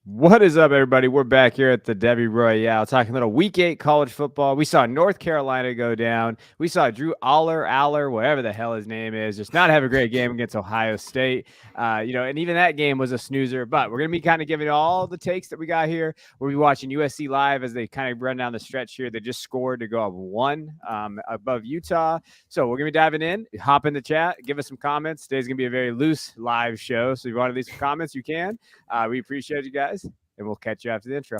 What is up, everybody? We're back here at the Devy Royale talking a little Week 8 college football. We saw North Carolina go down. We saw Drew Aller, whatever the hell his name is, just not have a great game against Ohio State. And even that game was a snoozer. But we're going to be kind of giving all the takes that we got here. We'll be watching USC live as they kind of run down the stretch here. They just scored to go up one above Utah. So we're going to be diving in. Hop in the chat. Give us some comments. Today's going to be a very loose live show. So if you want to leave some comments, you can. We appreciate you guys, and we'll catch you after the intro.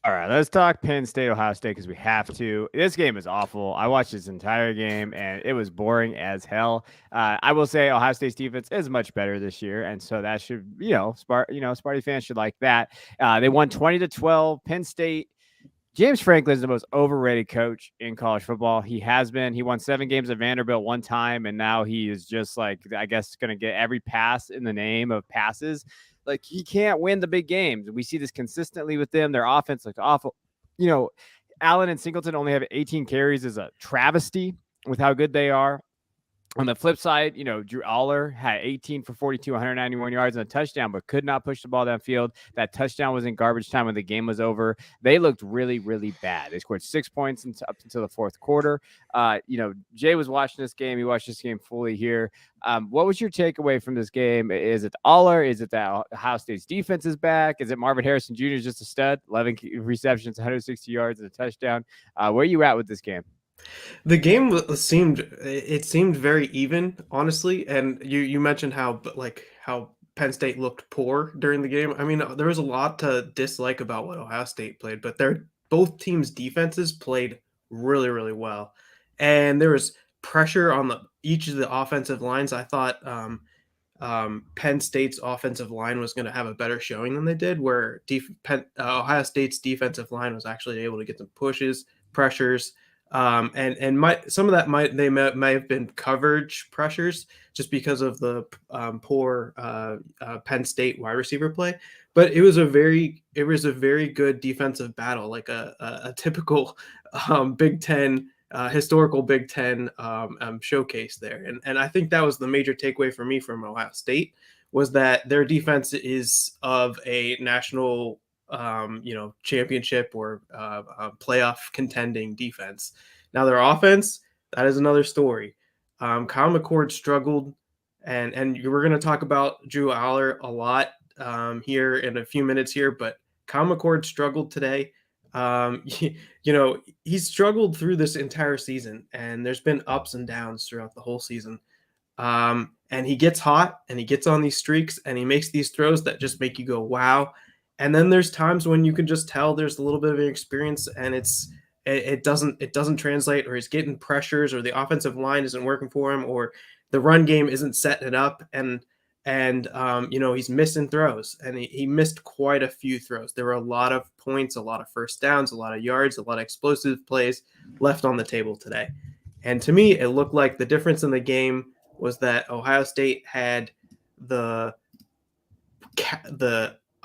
All right, let's talk Penn State, Ohio State, because we have to. This game is awful. I watched this entire game, and it was boring as hell. I will say Ohio State's defense is much better this year, and so that should, Sparty fans should like that. They won 20-12. Penn State. James Franklin is the most overrated coach in college football. He has been. He won 7 games at Vanderbilt one time, and now he is just like, I guess, going to get every pass in the name of passes. Like, he can't win the big games. We see this consistently with them. Their offense looks awful. Allen and Singleton only have 18 carries is a travesty with how good they are. On the flip side, Drew Aller had 18 for 42, 191 yards and a touchdown, but could not push the ball downfield. That touchdown was in garbage time when the game was over. They looked really, really bad. They scored 6 points up until the fourth quarter. Jay was watching this game. He watched this game fully here. What was your takeaway from this game? Is it Aller? Is it that Ohio State's defense is back? Is it Marvin Harrison Jr. is just a stud? 11 receptions, 160 yards and a touchdown. Where are you at with this game? The game seemed very even, honestly. And you mentioned how Penn State looked poor during the game. I mean, there was a lot to dislike about what Ohio State played, but both teams' defenses played really, really well. And there was pressure on each of the offensive lines. I thought Penn State's offensive line was going to have a better showing than they did, where Ohio State's defensive line was actually able to get some pushes, pressures. Some of that might have been coverage pressures just because of the poor Penn State wide receiver play, but it was a very good defensive battle, like a typical Big Ten historical Big Ten showcase there, and I think that was the major takeaway for me from Ohio State, was that their defense is of a national championship or playoff contending defense. Now their offense, that is another story. Kyle McCord struggled, and we're going to talk about Drew Aller a lot here in a few minutes here, but Kyle McCord struggled today. He's struggled through this entire season, and there's been ups and downs throughout the whole season. And he gets hot, and he gets on these streaks, and he makes these throws that just make you go, wow. And then there's times when you can just tell there's a little bit of inexperience, and it doesn't translate, or he's getting pressures, or the offensive line isn't working for him, or the run game isn't setting it up, and he's missing throws, and he missed quite a few throws. There were a lot of points, a lot of first downs, a lot of yards, a lot of explosive plays left on the table today. And to me, it looked like the difference in the game was that Ohio State had the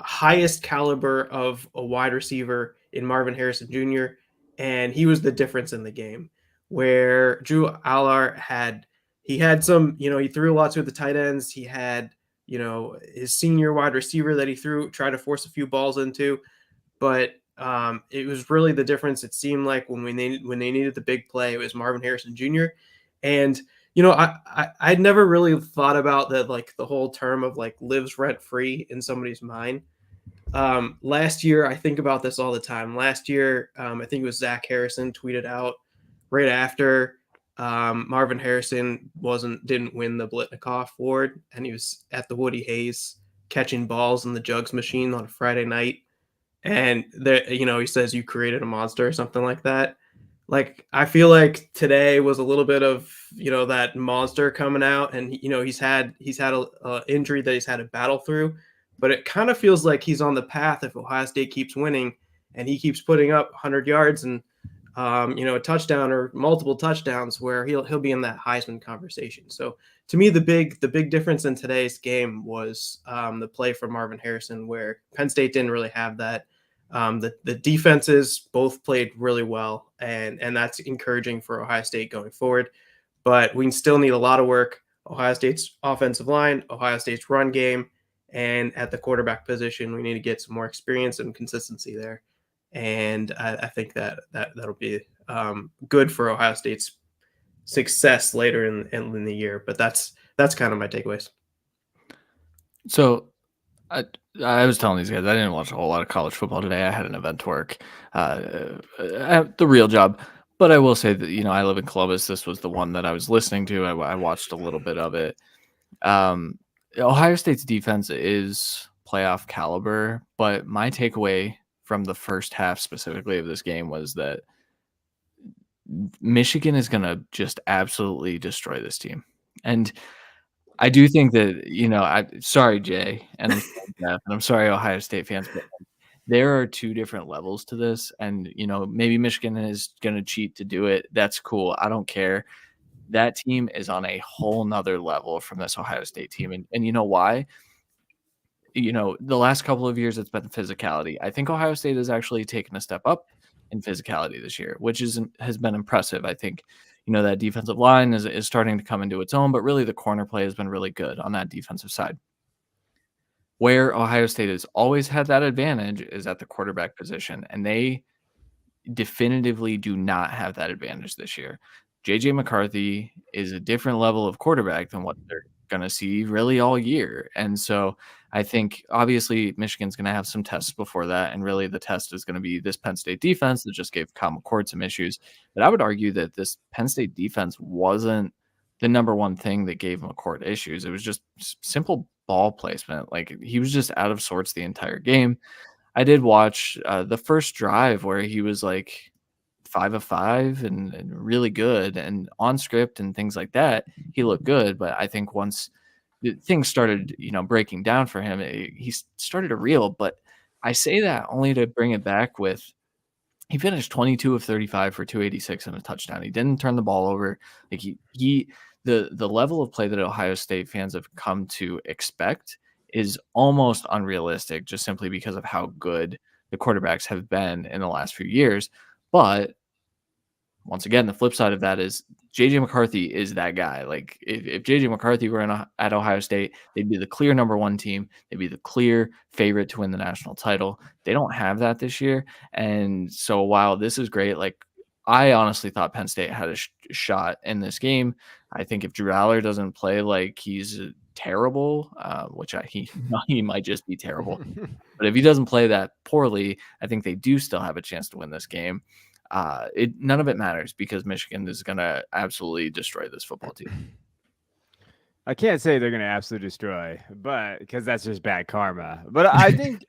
highest caliber of a wide receiver in Marvin Harrison Jr., and he was the difference in the game, where Drew Aller had some, he threw a lot to the tight ends. He had, his senior wide receiver that he tried to force a few balls into, but it was really the difference. It seemed like when they needed the big play, it was Marvin Harrison Jr. And I'd never really thought about that, like the whole term of like lives rent free in somebody's mind. Last year, I think about this all the time. Last year, I think it was Zach Harrison tweeted out right after Marvin Harrison didn't win the Blitnikoff Award, and he was at the Woody Hayes catching balls in the jugs machine on a Friday night, and he says, "You created a monster," or something like that. Like, I feel like today was a little bit of that monster coming out, and he's had a injury that he's had to battle through, but it kind of feels like he's on the path if Ohio State keeps winning and he keeps putting up 100 yards and a touchdown or multiple touchdowns, where he'll be in that Heisman conversation. So to me, the big difference in today's game was the play from Marvin Harrison, where Penn State didn't really have that. The defenses both played really well, and that's encouraging for Ohio State going forward. But we still need a lot of work. Ohio State's offensive line, Ohio State's run game, and at the quarterback position, we need to get some more experience and consistency there. And I think that'll be good for Ohio State's success later in the year. But that's kind of my takeaways. So I was telling these guys I didn't watch a whole lot of college football today. I had an event to work, the real job. But I will say that, you know, I live in Columbus. This was the one that I was listening to. I watched a little bit of it. Ohio State's defense is playoff caliber, but my takeaway from the first half specifically of this game was that Michigan is going to just absolutely destroy this team. And I do think that, you know, sorry, Jay, and I'm sorry, Jeff, and I'm sorry, Ohio State fans, but there are two different levels to this. And, you know, maybe Michigan is going to cheat to do it. That's cool. I don't care. That team is on a whole nother level from this Ohio State team. And you know why? You know, the last couple of years it's been physicality. I think Ohio State has actually taken a step up in physicality this year, which has been impressive. I think, you know, that defensive line is starting to come into its own, but really the corner play has been really good on that defensive side. Where Ohio State has always had that advantage is at the quarterback position, and they definitively do not have that advantage this year. J.J. McCarthy is a different level of quarterback than what they're going to see really all year. And so I think obviously Michigan's going to have some tests before that. And really the test is going to be this Penn State defense that just gave Kyle McCord some issues. But I would argue that this Penn State defense wasn't the number one thing that gave McCord issues. It was just simple ball placement. Like, he was just out of sorts the entire game. I did watch the first drive where he was like 5 of 5 and really good and on script and things like that. He looked good, but I think once things started, you know, breaking down for him, he started to reel. But I say that only to bring it back with, he finished 22 of 35 for 286 and a touchdown. He didn't turn the ball over. Like the level of play that Ohio State fans have come to expect is almost unrealistic, just simply because of how good the quarterbacks have been in the last few years. But once again, the flip side of that is J.J. McCarthy is that guy. Like, if J.J. McCarthy were at Ohio State, they'd be the clear number one team. They'd be the clear favorite to win the national title. They don't have that this year. And so while this is great, like, I honestly thought Penn State had a shot in this game. I think if Drew Aller doesn't play like he's terrible, which he might just be terrible, but if he doesn't play that poorly, I think they do still have a chance to win this game. None of it matters because Michigan is going to absolutely destroy this football team. I can't say they're going to absolutely destroy, but because that's just bad karma. But I think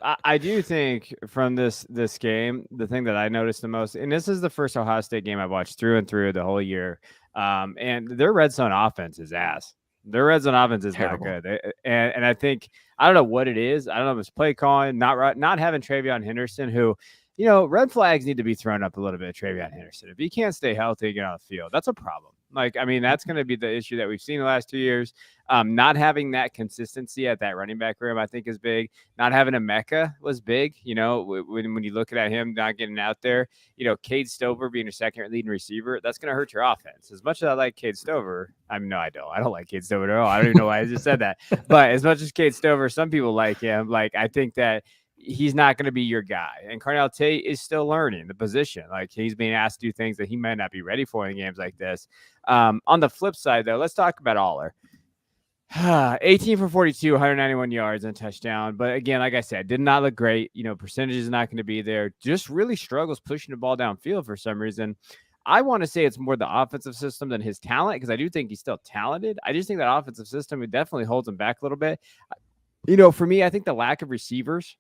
I do think from this game, the thing that I noticed the most, and this is the first Ohio State game I've watched through and through the whole year, and their red zone offense is ass. Their red zone offense is terrible. Not good. And I think, I don't know what it is. I don't know if it's play calling, not having Travion Henderson, who, you know, red flags need to be thrown up a little bit. Travion Henderson, if he can't stay healthy and get on the field, that's a problem. Like, I mean, that's going to be the issue that we've seen the last 2 years. Not having that consistency at that running back room, I think, is big. Not having a Mecca was big. You know, when you look at him not getting out there, you know, Cade Stover being your second leading receiver, that's going to hurt your offense. As much as I like Cade Stover, I mean, no, I don't. I don't like Cade Stover at all. I don't even know why I just said that. But as much as Cade Stover, some people like him. Like, I think that he's not going to be your guy. And Carnell Tate is still learning the position. Like, he's being asked to do things that he might not be ready for in games like this. On the flip side, though, let's talk about Aller. 18 for 42, 191 yards and a touchdown. But again, like I said, did not look great. You know, percentage is not going to be there. Just really struggles pushing the ball downfield for some reason. I want to say it's more the offensive system than his talent, because I do think he's still talented. I just think that offensive system, it definitely holds him back a little bit. You know, for me, I think the lack of receivers,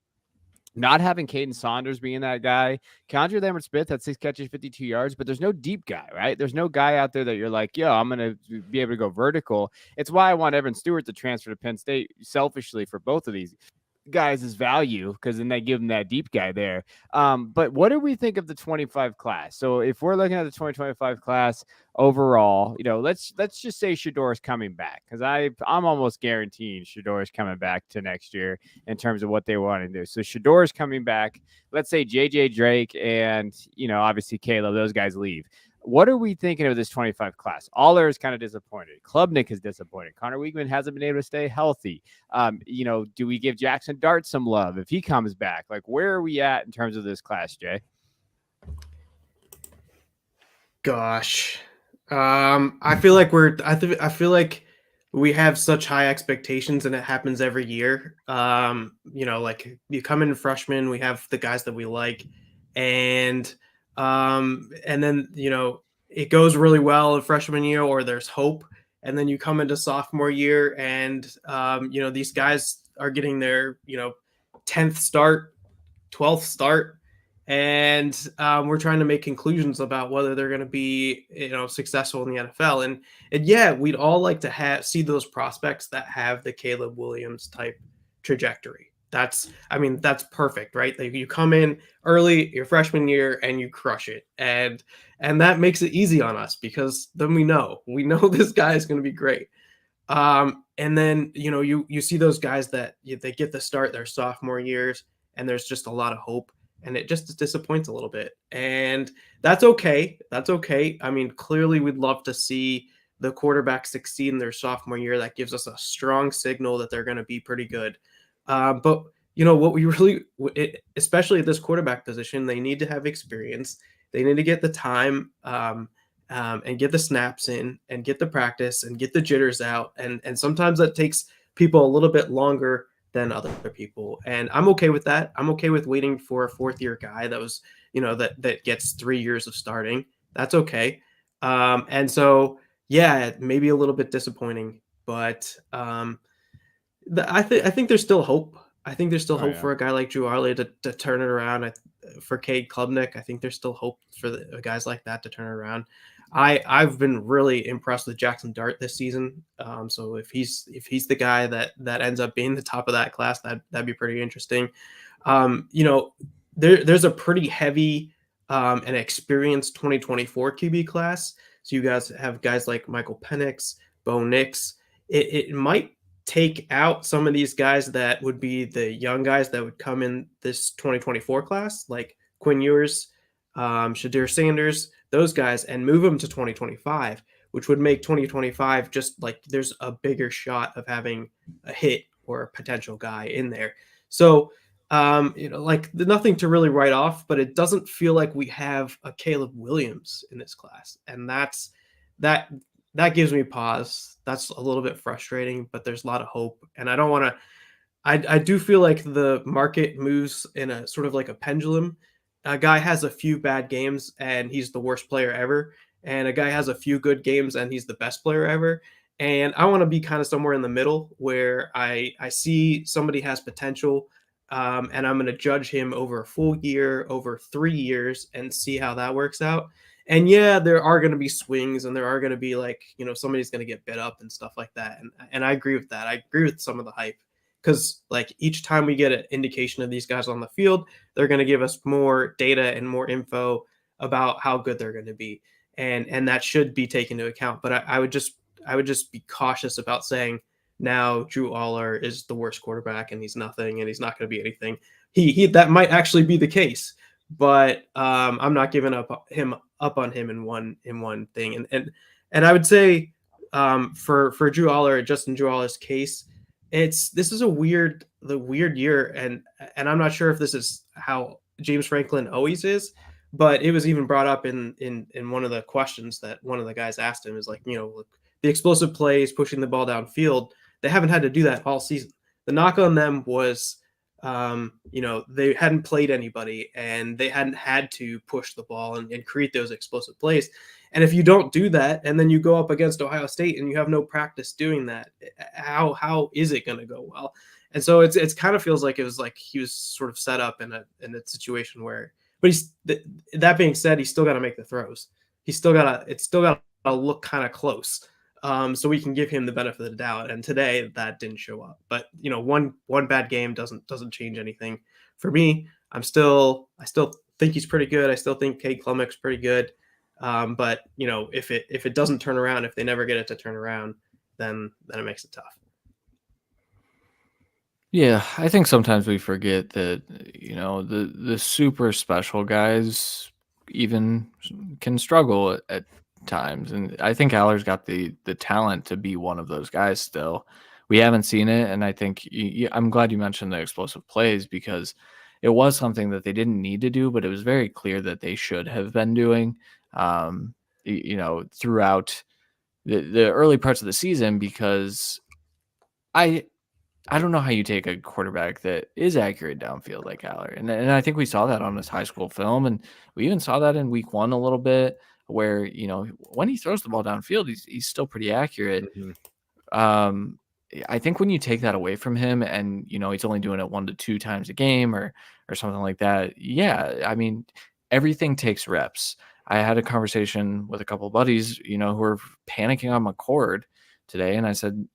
not having Caden Saunders being that guy, Condre Lambert-Smith had 6 catches, 52 yards, but there's no deep guy, right? There's no guy out there that you're like, yo, I'm going to be able to go vertical. It's why I want Evan Stewart to transfer to Penn State selfishly for both of these guys' value because then they give them that deep guy there. But what do we think of the 25 class? So if we're looking at the 2025 class overall, let's just say Shador is coming back because I'm almost guaranteeing Shador is coming back to next year in terms of what they want to do. So Shador is coming back. Let's say JJ Drake and obviously Caleb, those guys leave. What are we thinking of this 25 class? Aller is kind of disappointed. Klubnik is disappointed. Connor Weigman hasn't been able to stay healthy. Do we give Jackson Dart some love if he comes back? Like, where are we at in terms of this class, Jay? Gosh, I feel like we have such high expectations, and it happens every year. Like you come in freshman, we have the guys that we like, and then it goes really well in freshman year, or there's hope, and then you come into sophomore year, and these guys are getting their 10th start, 12th start, and we're trying to make conclusions about whether they're going to be successful in the NFL. And yeah, we'd all like to see those prospects that have the Caleb Williams type trajectory. That's perfect, right? Like you come in early your freshman year and you crush it, and that makes it easy on us because then we know this guy is going to be great. And then you see those guys that they get the start their sophomore years, and there's just a lot of hope, and it just disappoints a little bit, and that's okay. I mean, clearly we'd love to see the quarterback succeed in their sophomore year. That gives us a strong signal that they're going to be pretty good. But what we really, especially at this quarterback position, they need to have experience. They need to get the time and get the snaps in and get the practice and get the jitters out. And sometimes that takes people a little bit longer than other people. And I'm okay with that. I'm okay with waiting for a fourth year guy that was, that gets 3 years of starting. That's okay. And so, yeah, maybe a little bit disappointing, but I think there's still hope. I think there's still hope for a guy like Drew Arley to turn it around. For Cade Klubnik, I think there's still hope for the guys like that to turn it around. I've been really impressed with Jackson Dart this season. So if he's the guy that ends up being the top of that class, that'd be pretty interesting. There's a pretty heavy and experienced 2024 QB class. So you guys have guys like Michael Penix, Bo Nix. It might take out some of these guys that would be the young guys that would come in this 2024 class, like Quinn Ewers, Shadir Sanders, those guys, and move them to 2025, which would make 2025 just like there's a bigger shot of having a hit or a potential guy in there. So, like nothing to really write off, but it doesn't feel like we have a Caleb Williams in this class. And that gives me pause. That's a little bit frustrating, but there's a lot of hope. And I don't want to, I do feel like the market moves in a sort of like a pendulum. A guy has a few bad games and he's the worst player ever. And a guy has a few good games and he's the best player ever. And I want to be kind of somewhere in the middle where I see somebody has potential, and I'm going to judge him over a full year, over 3 years, and see how that works out. And yeah, there are going to be swings, and there are going to be like, somebody's going to get bit up and stuff like that. And I agree with that. I agree with some of the hype because like each time we get an indication of these guys on the field, they're going to give us more data and more info about how good they're going to be. And that should be taken into account. But I would just be cautious about saying now Drew Aller is the worst quarterback and he's nothing and he's not going to be anything. He that might actually be the case, but I'm not giving up on him in one thing. And I would say for Drew Aller, Justin Drew Aller's case, this is the weird year, and I'm not sure if this is how James Franklin always is, but it was even brought up in one of the questions that one of the guys asked him is like, look, the explosive plays, pushing the ball downfield, they haven't had to do that all season. The knock on them was they hadn't played anybody and they hadn't had to push the ball and create those explosive plays. And if you don't do that, and then you go up against Ohio State and you have no practice doing that, how is it going to go well? And so it's kind of feels like it was like he was sort of set up in a situation where, but that being said, he's still got to make the throws. It's still got to look kind of close. so we can give him the benefit of the doubt. And today that didn't show up. But one bad game doesn't change anything for me. I still think he's pretty good. I still think Cade Klumek's pretty good. But if it doesn't turn around, if they never get it to turn around, then it makes it tough. Yeah, I think sometimes we forget that the super special guys even can struggle at times, and I think Aller's got the talent to be one of those guys still. We haven't seen it, and I think I'm glad you mentioned the explosive plays because it was something that they didn't need to do, but it was very clear that they should have been doing, throughout the early parts of the season because I I don't know how you take a quarterback that is accurate downfield like Aller, and I think we saw that on his high school film, and we even saw that in week 1 a little bit, where when he throws the ball downfield, he's still pretty accurate. Mhm. Um, I think when you take that away from him, and he's only doing it 1 to 2 times a game, or something like that. Yeah, I mean, everything takes reps. I had a conversation with a couple of buddies, who were panicking on McCord today, and I said,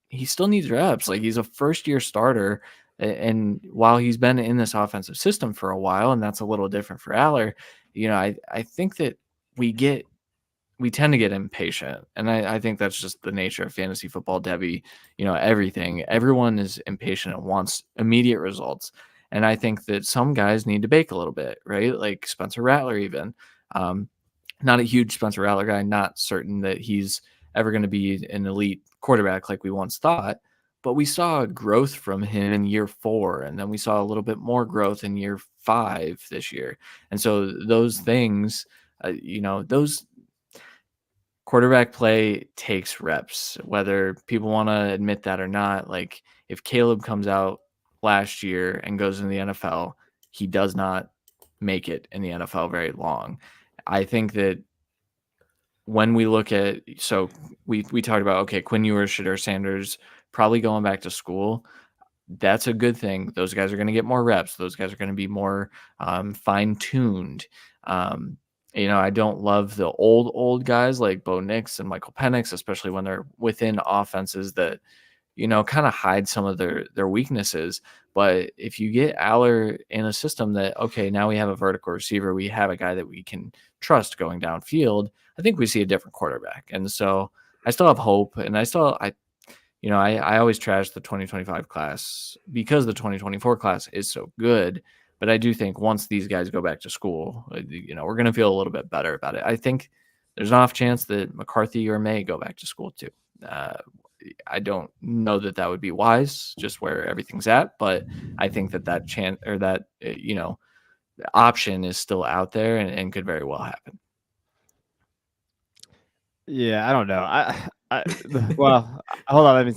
he still needs reps. Like, he's a first year starter. And while he's been in this offensive system for a while, and that's a little different for Aller, I think that we tend to get impatient. And I think that's just the nature of fantasy football, Devy. Everything. Everyone is impatient and wants immediate results. And I think that some guys need to bake a little bit, right? Like Spencer Rattler, even. Not a huge Spencer Rattler guy, not certain that he's ever going to be an elite quarterback like we once thought. But we saw growth from him in year 4, and then we saw a little bit more growth in year 5 this year. And so those things, those quarterback play takes reps, whether people want to admit that or not. Like, if Caleb comes out last year and goes in the NFL, he does not make it in the NFL very long. I think that when we look at, so we talked about, okay, Quinn Ewers, Shedeur Sanders probably going back to school. That's a good thing. Those guys are going to get more reps. Those guys are going to be more fine-tuned. I don't love the old guys like Bo Nix and Michael Penix, especially when they're within offenses that kind of hide some of their weaknesses. But if you get Aller in a system that, okay, now we have a vertical receiver, we have a guy that we can trust going downfield, I think we see a different quarterback. And so I still have hope, and I always trash the 2025 class because the 2024 class is so good. But I do think once these guys go back to school, we're going to feel a little bit better about it. I think there's an off chance that McCarthy or May go back to school too. I don't know that would be wise, just where everything's at. But I think that chance, or that option is still out there and could very well happen. Yeah, I don't know. Well, hold on.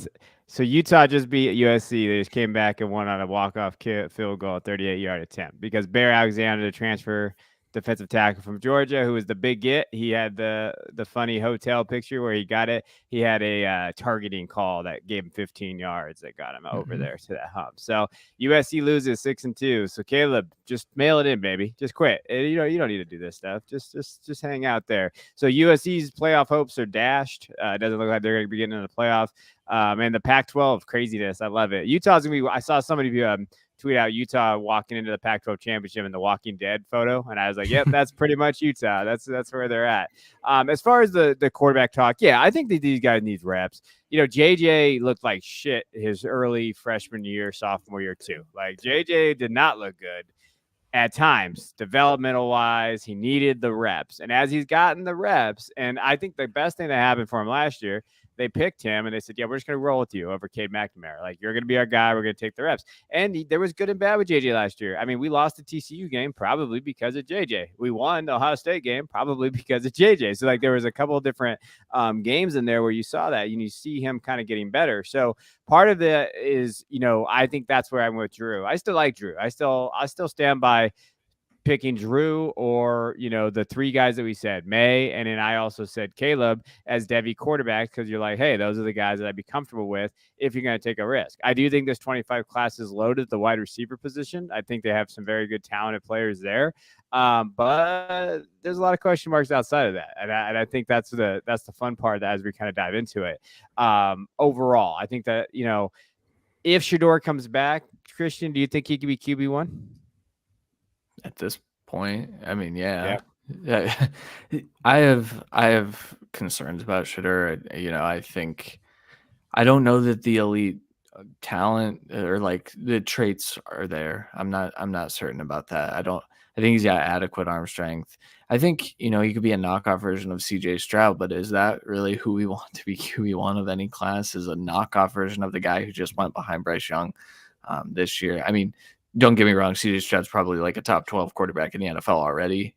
So Utah just beat USC. They just came back and won on a walk-off field goal, 38-yard attempt, because Bear Alexander, the transfer defensive tackle from Georgia, who was the big get. He had the funny hotel picture where he got it. He had a targeting call that gave him 15 yards that got him over there to that hump. So USC loses 6-2. So Caleb, just mail it in, baby. Just quit. You don't need to do this stuff. Just hang out there. So USC's playoff hopes are dashed. It doesn't look like they're going to be getting into the playoff. And the Pac-12 craziness, I love it. Utah's gonna be. I saw somebody tweet out Utah walking into the Pac-12 championship in the Walking Dead photo, and I was like, "Yep, that's pretty much Utah. That's where they're at." As far as the quarterback talk, yeah, I think that these guys need reps. JJ looked like shit his early freshman year, sophomore year too. Like, JJ did not look good at times, developmental wise. He needed the reps, and as he's gotten the reps, and I think the best thing that happened for him last year, they picked him and they said, yeah, we're just going to roll with you over Cade McNamara. Like, you're going to be our guy. We're going to take the reps. And there was good and bad with JJ last year. I mean, we lost the TCU game probably because of JJ. We won the Ohio State game probably because of JJ. So, like, there was a couple of different games in there where you saw that and you see him kind of getting better. So part of it is, I think that's where I'm with Drew. I still like Drew. I still stand by picking Drew or, the three guys that we said, May, and then I also said Caleb as Devy quarterbacks, because you're like, hey, those are the guys that I'd be comfortable with if you're going to take a risk. I do think this 25 class is loaded at the wide receiver position. I think they have some very good talented players there. But there's a lot of question marks outside of that. And I think that's the fun part as we kind of dive into it. Overall, I think that, if Shedeur comes back, Christian, do you think he could be QB1? At this point, I mean, yeah. I have concerns about Shedeur. I don't know that the elite talent or like the traits are there. I'm not certain about that. I think he's got adequate arm strength. I think, he could be a knockoff version of CJ Stroud, but is that really who we want to be QB1 of any class? Is a knockoff version of the guy who just went behind Bryce Young this year? I mean, don't get me wrong, CJ Stroud's probably like a top 12 quarterback in the NFL already,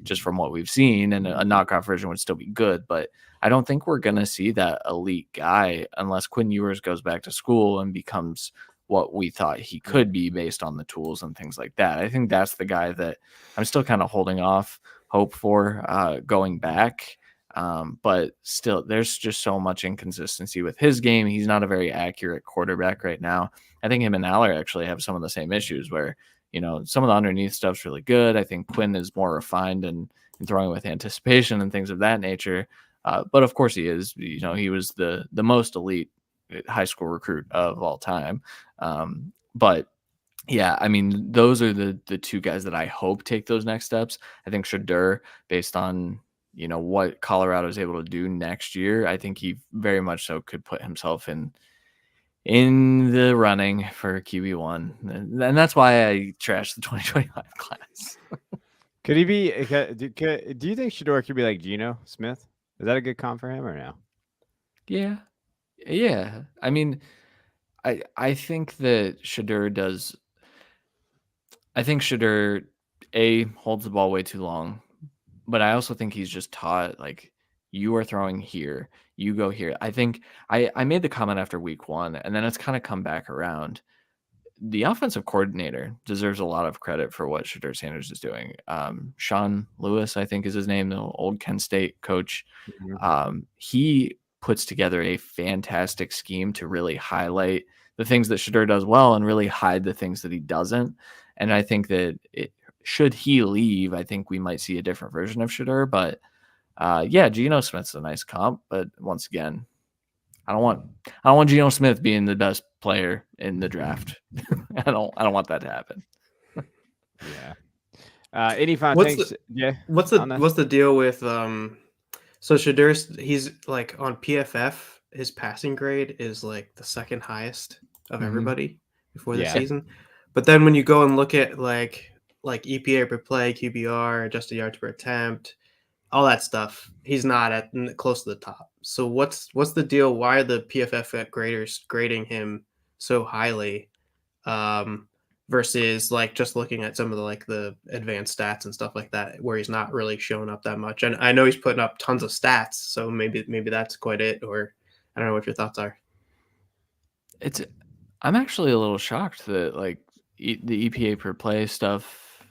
just from what we've seen, and a knockoff version would still be good, but I don't think we're going to see that elite guy unless Quinn Ewers goes back to school and becomes what we thought he could be based on the tools and things like that. I think that's the guy that I'm still kind of holding off hope for going back. But still, there's just so much inconsistency with his game. He's not a very accurate quarterback right now. I think him and Aller actually have some of the same issues where, some of the underneath stuff's really good. I think Quinn is more refined and throwing with anticipation and things of that nature. But of course he is. He was the most elite high school recruit of all time. But yeah, I mean, those are the two guys that I hope take those next steps. I think Shedeur, based on what Colorado is able to do next year, I think he very much so could put himself in the running for QB1, and that's why I trashed the 2025 class. Could he be? Do you think Shedeur could be like Geno Smith? Is that a good comp for him or no? Yeah. I mean, I think that Shedeur does. I think Shedeur holds the ball way too long, but I also think he's just taught like, you are throwing here, you go here. I think I made the comment after week 1, and then it's kind of come back around. The offensive coordinator deserves a lot of credit for what Shedeur Sanders is doing. Sean Lewis, I think is his name, the old Kent State coach. Mm-hmm. He puts together a fantastic scheme to really highlight the things that Shedeur does well and really hide the things that he doesn't. And I think that should he leave, I think we might see a different version of Shedeur. But Geno Smith's a nice comp, but once again, I don't want Geno Smith being the best player in the draft. I don't want that to happen. Yeah. Any final things? What's the deal with so Shedeur, he's like on PFF, his passing grade is like the second highest of everybody before the season. But then when you go and look at like EPA per play, QBR, adjusted yards per attempt, all that stuff, he's not close to the top. So what's the deal? Why are the PFF graders grading him so highly versus like just looking at some of the advanced stats and stuff like that, where he's not really showing up that much? And I know he's putting up tons of stats, so maybe that's quite it. Or I don't know what your thoughts are. I'm actually a little shocked that like the EPA per play stuff,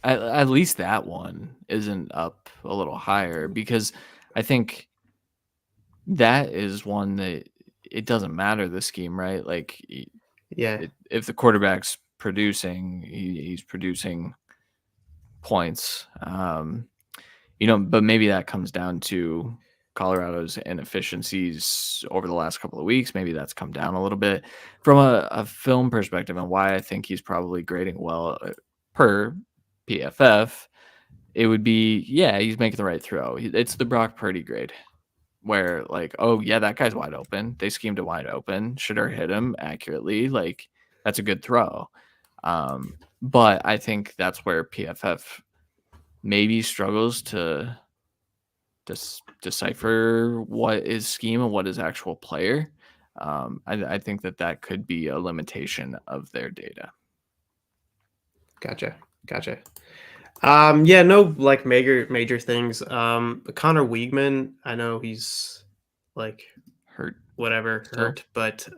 at least that one isn't up a little higher, because I think that is one that it doesn't matter the scheme, right? Like, if the quarterback's producing, he's producing points, but maybe that comes down to Colorado's inefficiencies over the last couple of weeks. Maybe that's come down a little bit from a film perspective, and why I think he's probably grading well per PFF. It would be, he's making the right throw. It's the Brock Purdy grade, where like, oh yeah, that guy's wide open. They schemed it wide open. Shedeur hit him accurately. Like, that's a good throw. But I think that's where PFF maybe struggles to decipher what is scheme and what is actual player. I think that could be a limitation of their data. Gotcha. No, like major things. Connor Weigman, I know he's like hurt, but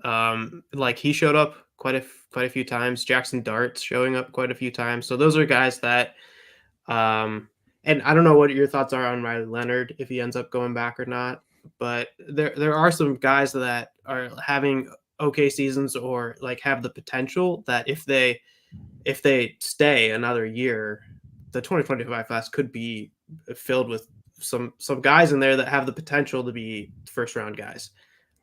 like he showed up quite a few times. Jackson Dart's showing up quite a few times. So those are guys that And I don't know what your thoughts are on Riley Leonard if he ends up going back or not. But there are some guys that are having okay seasons or like have the potential that if they stay another year, the 2025 class could be filled with some guys in there that have the potential to be first round guys.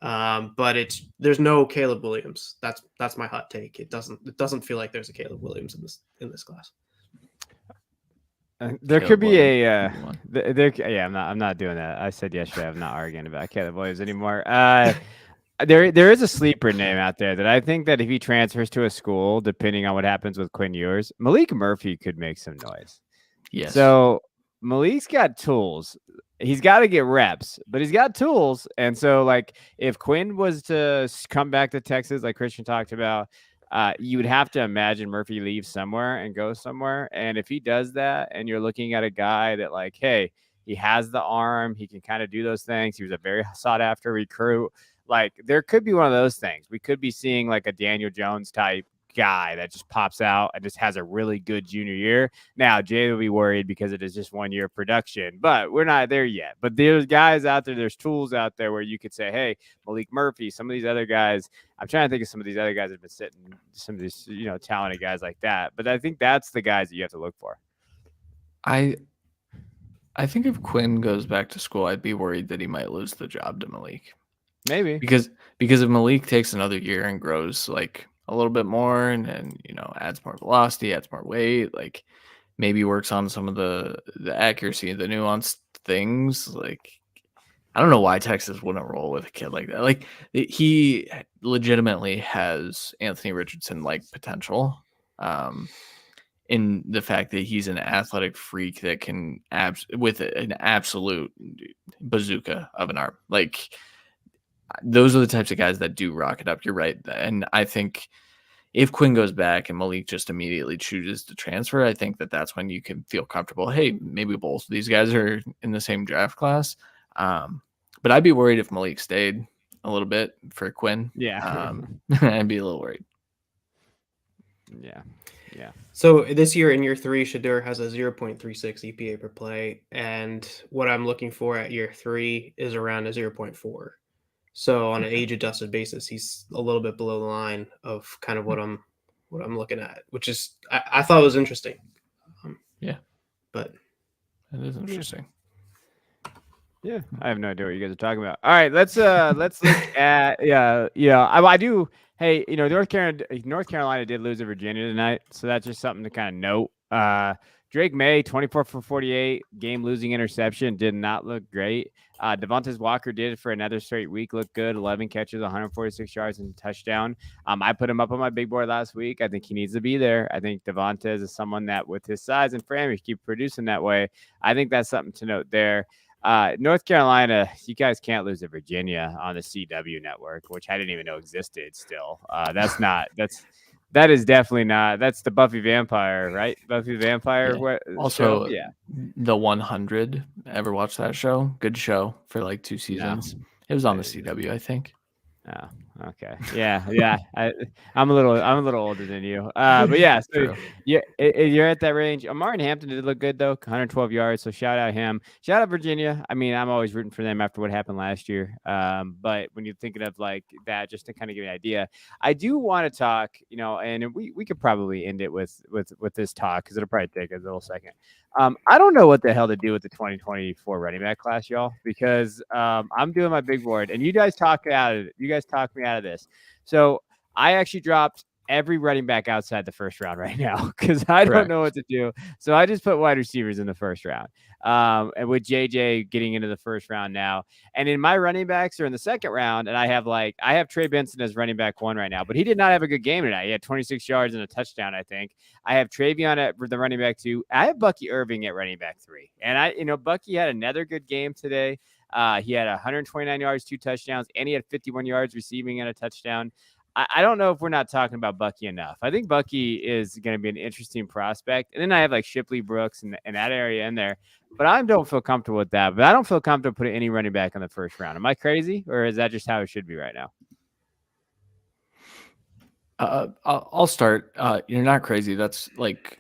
But there's no Caleb Williams. That's my hot take. It doesn't feel like there's a Caleb Williams in this class. There Caleb could be Williams a would there. Yeah, I'm not doing that. I said yesterday I'm not arguing about Caleb Williams anymore. There is a sleeper name out there that I think that if he transfers to a school, depending on what happens with Quinn Ewers, Malik Murphy could make some noise. Yes. So Malik's got tools. He's got to get reps, but he's got tools. And so, like, if Quinn was to come back to Texas, like Christian talked about, you would have to imagine Murphy leaves somewhere and goes somewhere. And if he does that, and you're looking at a guy that, like, hey, he has the arm, he can kind of do those things. He was a very sought after recruit. Like, there could be one of those things. We could be seeing like a Daniel Jones type guy that just pops out and just has a really good junior year. Now, Jay will be worried because it is just 1 year of production, but we're not there yet. But there's guys out there, there's tools out there where you could say, hey, Malik Murphy, some of these other guys. I'm trying to think of some of these other guys that have been sitting, some of these, talented guys like that. But I think that's the guys that you have to look for. I think if Quinn goes back to school, I'd be worried that he might lose the job to Malik. Maybe. Because if Malik takes another year and grows like a little bit more and adds more velocity, adds more weight, like maybe works on some of the accuracy, the nuanced things, like I don't know why Texas wouldn't roll with a kid like that. Like he legitimately has Anthony Richardson like potential. In the fact that he's an athletic freak that can with an absolute bazooka of an arm. Like those are the types of guys that do rock it up. You're right. And I think if Quinn goes back and Malik just immediately chooses to transfer, I think that's when you can feel comfortable. Hey, maybe both of these guys are in the same draft class. But I'd be worried if Malik stayed a little bit for Quinn. Yeah. I'd be a little worried. Yeah. Yeah. So this year in year 3, Shadur has a 0.36 EPA per play. And what I'm looking for at year 3 is around a 0.4. So on an age-adjusted basis, he's a little bit below the line of kind of what I'm looking at, which is I thought was interesting. Yeah, but it is interesting. Yeah, I have no idea what you guys are talking about. All right, let's look at I do. Hey, North Carolina did lose to Virginia tonight, so that's just something to kind of note. Drake May, 24 for 48, game-losing interception, did not look great. Devontae Walker did for another straight week look good, 11 catches, 146 yards, and a touchdown. I put him up on my big board last week. I think he needs to be there. I think Devontae is someone that, with his size and frame, if he keep producing that way, I think that's something to note there. North Carolina, you guys can't lose to Virginia on the CW network, which I didn't even know existed still. That is definitely not. That's the Buffy Vampire, right? Buffy Vampire. Yeah. Also, show? Yeah. The 100. Ever watch that show? Good show for like 2 seasons. No. It was on the CW, I think. Oh, okay. Yeah. I'm a little older than you. But yeah, so you're at that range. Martin Hampton did look good though, 112 yards. So shout out him. Shout out Virginia. I mean, I'm always rooting for them after what happened last year. But when you're thinking of like that, just to kind of give you an idea, I do want to talk. And we could probably end it with this talk because it'll probably take a little second. I don't know what the hell to do with the 2024 running back class, y'all, because I'm doing my big board, and you guys talk me out of this. So I actually dropped every running back outside the first round right now because I don't know what to do. So I just put wide receivers in the first round. And with JJ getting into the first round now, and in my running backs are in the second round, and I have Trey Benson as running back 1 right now, but he did not have a good game tonight. He had 26 yards and a touchdown, I think. I have Travion at the running back 2. I have Bucky Irving at running back 3, and Bucky had another good game today. He had 129 yards, 2 touchdowns, and he had 51 yards receiving and a touchdown. I don't know if we're not talking about Bucky enough. I think Bucky is going to be an interesting prospect. And then I have like Shipley Brooks and that area in there. But I don't feel comfortable with that. But I don't feel comfortable putting any running back in the first round. Am I crazy? Or is that just how it should be right now? I'll start. You're not crazy. That's like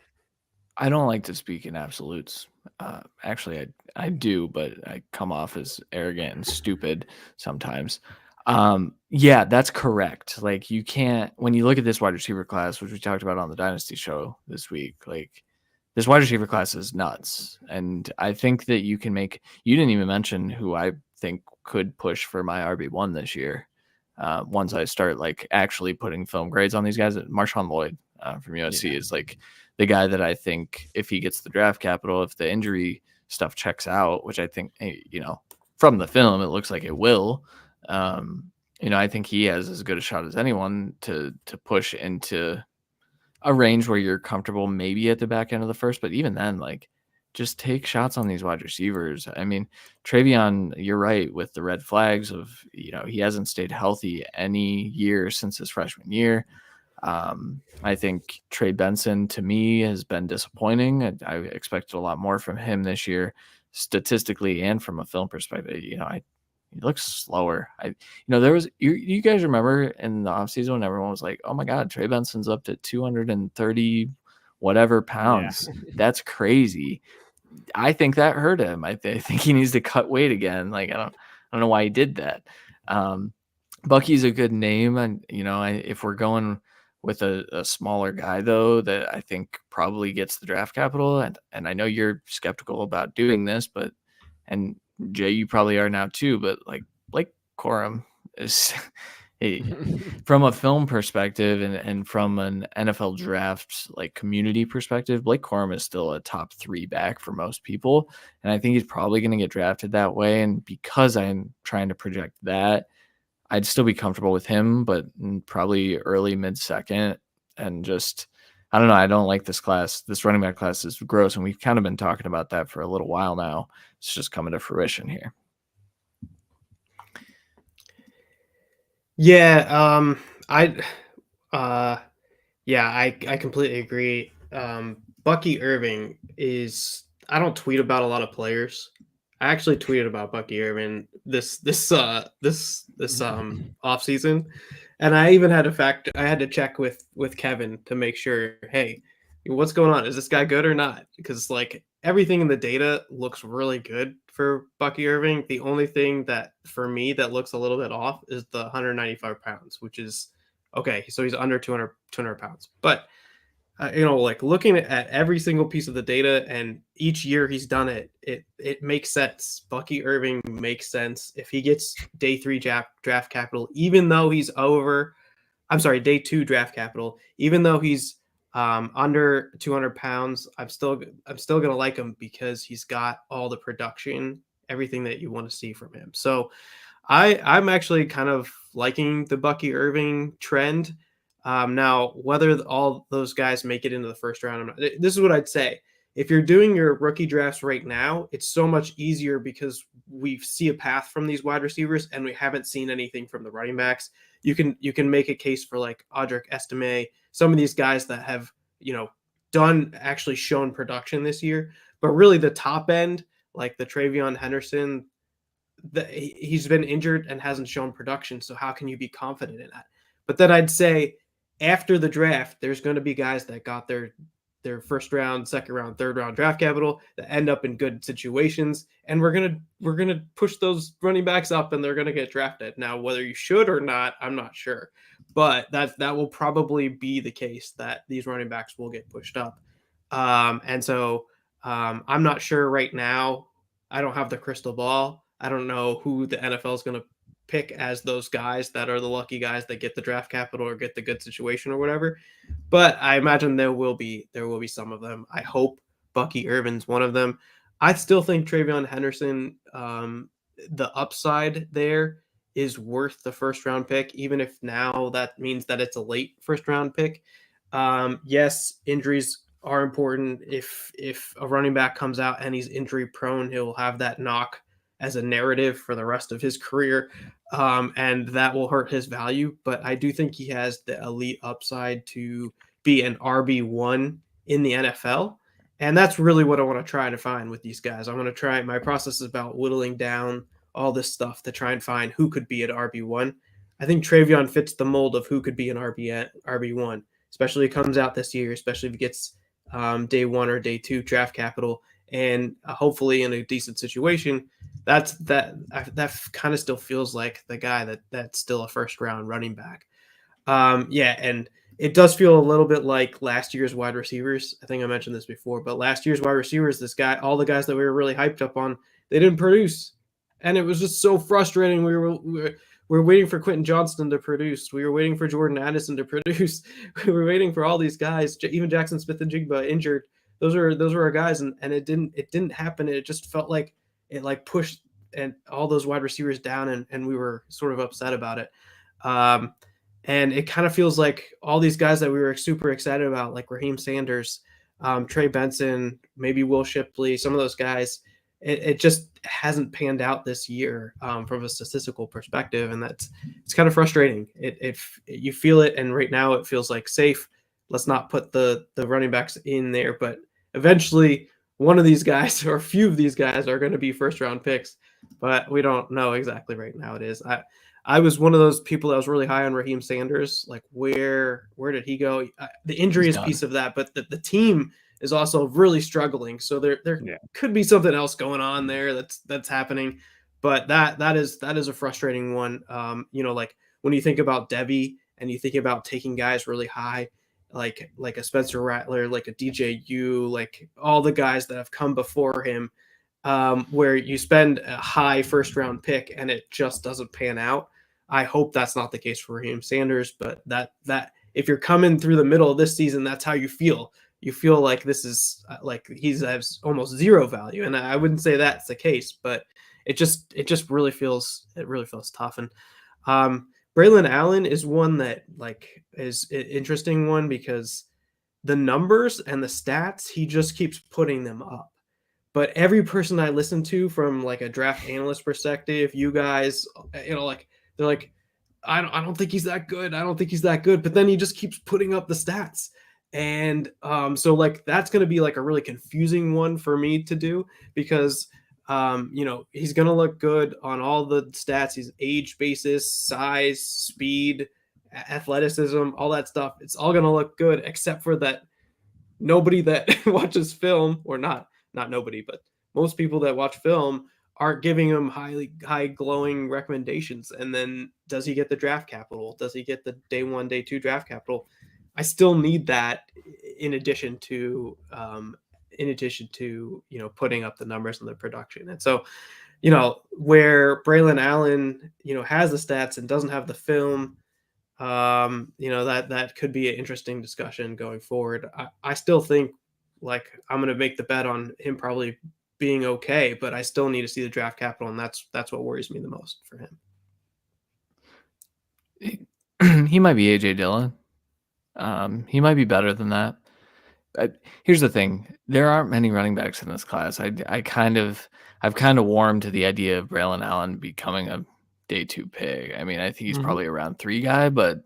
I don't like to speak in absolutes. Actually, I do, but I come off as arrogant and stupid sometimes. Yeah, that's correct. Like you can't when you look at this wide receiver class, which we talked about on the Dynasty show this week, like this wide receiver class is nuts. And I think that you can make you didn't even mention who I think could push for my RB1 this year. Once I start like actually putting film grades on these guys, Marshawn Lloyd from USC is like the guy that I think if he gets the draft capital, if the injury stuff checks out, which I think, from the film, it looks like it will. I think he has as good a shot as anyone to push into a range where you're comfortable maybe at the back end of the first, but even then, like just take shots on these wide receivers. I mean, Travion, you're right with the red flags of, he hasn't stayed healthy any year since his freshman year. I think Trey Benson to me has been disappointing. I expected a lot more from him this year, statistically and from a film perspective. He looks slower. There was you guys remember in the offseason when everyone was like, "Oh my God, Trey Benson's up to 230 whatever pounds. Yeah. That's crazy." I think that hurt him. I think he needs to cut weight again. Like I don't know why he did that. Bucky's a good name, and if we're going with a smaller guy though, that I think probably gets the draft capital, and I know you're skeptical about doing this, and Jay, you probably are now too, but like Blake Corum is from a film perspective and from an NFL draft like community perspective, Blake Corum is still a top 3 back for most people. And I think he's probably going to get drafted that way. And because I'm trying to project that, I'd still be comfortable with him, but probably early mid-second. And just, I don't know. I don't like this class. This running back class is gross. And we've kind of been talking about that for a little while now. It's just coming to fruition here. Yeah, I completely agree. Bucky Irving is I don't tweet about a lot of players. I actually tweeted about Bucky Irving this off season, and I even had I had to check with Kevin to make sure, hey, what's going on? Is this guy good or not? Because like everything in the data looks really good for Bucky Irving. The only thing that for me that looks a little bit off is the 195 pounds, which is okay. So he's under 200 pounds, but like looking at every single piece of the data and each year he's done it, it makes sense. Bucky Irving makes sense if he gets day 3 draft capital, even though he's day 2 draft capital, even though he's under 200 pounds. I'm still gonna like him because he's got all the production, everything that you want to see from him. So I'm actually kind of liking the Bucky Irving trend. Now, whether all those guys make it into the first round, this is what I'd say. If you're doing your rookie drafts right now, it's so much easier because we see a path from these wide receivers and we haven't seen anything from the running backs. You can make a case for like Audric Estime, some of these guys that have, actually shown production this year, but really the top end, like the Travion Henderson, he's been injured and hasn't shown production. So how can you be confident in that? But then I'd say after the draft, there's going to be guys that got their first round, second round, third round draft capital that end up in good situations, and we're gonna push those running backs up, and they're gonna get drafted. Now, whether you should or not, I'm not sure, but that will probably be the case that these running backs will get pushed up. And so I'm not sure right now. I don't have the crystal ball. I don't know who the NFL is going to pick as those guys that are the lucky guys that get the draft capital or get the good situation or whatever. But I imagine there will be some of them. I hope Bucky Irvin's one of them. I still think Travion Henderson, the upside there is worth the first round pick, even if now that means that it's a late first round pick. Yes, injuries are important. If a running back comes out and he's injury prone, he'll have that knock as a narrative for the rest of his career. And that will hurt his value. But I do think he has the elite upside to be an RB1 in the NFL. And that's really what I want to try to find with these guys. I want to try, my process is about whittling down all this stuff to try and find who could be an RB1. I think Travion fits the mold of who could be an RB1, especially if he comes out this year, especially if he gets day 1 or day 2 draft capital, and hopefully in a decent situation. That kind of still feels like the guy that's still a first round running back. Yeah, and it does feel a little bit like last year's wide receivers. I think I mentioned this before, but last year's wide receivers, all the guys that we were really hyped up on, they didn't produce, and it was just so frustrating. We were waiting for Quentin Johnston to produce. We were waiting for Jordan Addison to produce. We were waiting for all these guys, even Jackson Smith and Jigba injured. Those were our guys, and it didn't happen. It just felt like it like pushed and all those wide receivers down, and we were sort of upset about it. And it kind of feels like all these guys that we were super excited about, like Raheem Sanders, Trey Benson, maybe Will Shipley, some of those guys, it just hasn't panned out this year from a statistical perspective, and it's kind of frustrating. You feel it, and right now it feels like safe. Let's not put the running backs in there, but eventually one of these guys or a few of these guys are going to be first round picks, but we don't know exactly right now. I was one of those people that was really high on Raheem Sanders. Like, where did he go? The injury is a piece of that, but the team is also really struggling. So there could be something else going on there that's happening. But that is a frustrating one. Like when you think about Devy and you think about taking guys really high, like a Spencer Rattler, like a DJU, like all the guys that have come before him, where you spend a high first round pick and it just doesn't pan out. I hope that's not the case for Raheem Sanders, but that if you're coming through the middle of this season, that's how you feel. You feel like this is like has almost zero value, and I wouldn't say that's the case, but it just really feels tough. And Braylon Allen is one that like is an interesting one because the numbers and the stats, he just keeps putting them up. But every person I listen to from like a draft analyst perspective, you guys, like they're like, I don't think he's that good. I don't think he's that good. But then he just keeps putting up the stats. And so like that's going to be like a really confusing one for me to do because he's going to look good on all the stats. He's age basis, size, speed, athleticism, all that stuff. It's all going to look good except for that nobody that watches film, or not nobody, but most people that watch film aren't giving him high glowing recommendations. And then does he get the draft capital? Does he get the day 1, day 2 draft capital? I still need that in addition to putting up the numbers and the production. And so, where Braylon Allen, has the stats and doesn't have the film, that could be an interesting discussion going forward. I still think like I'm going to make the bet on him probably being okay, but I still need to see the draft capital, and that's what worries me the most for him. He might be AJ Dillon. He might be better than that. Here's the thing: there aren't many running backs in this class. I've kind of warmed to the idea of Braylon Allen becoming a day 2 pick. I mean, I think he's probably a round 3 guy, but